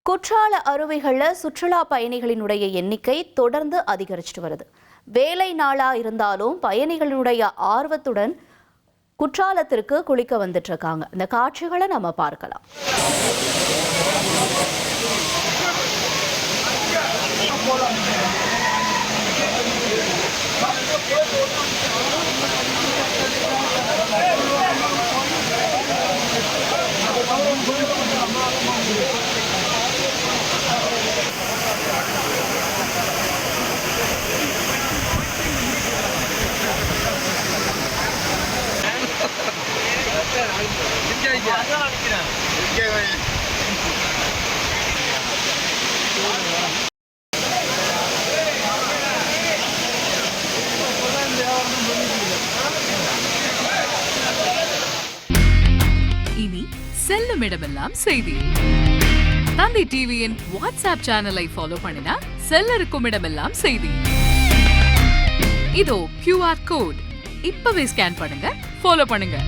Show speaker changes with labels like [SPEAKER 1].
[SPEAKER 1] குற்றால அருவிகளில் சுற்றுலா பயணிகளினுடைய எண்ணிக்கை தொடர்ந்து அதிகரிச்சுட்டு வருது. வேலை நாளா இருந்தாலும் பயணிகளினுடைய ஆர்வத்துடன் குற்றாலத்திற்கு குளிக்க வந்துட்டு இருக்காங்க. இந்த காட்சிகளை நம்ம பார்க்கலாம்.
[SPEAKER 2] இனி செல்லும் இடமெல்லாம் செய்தி. தந்தி டிவியின் வாட்ஸ்அப் சேனலை ஃபாலோ பண்ணினா செல்லருக்கும் இடமெல்லாம் செய்தி. இதோ QR கோட் இப்பவே ஸ்கேன் பண்ணுங்க, ஃபாலோ பண்ணுங்க.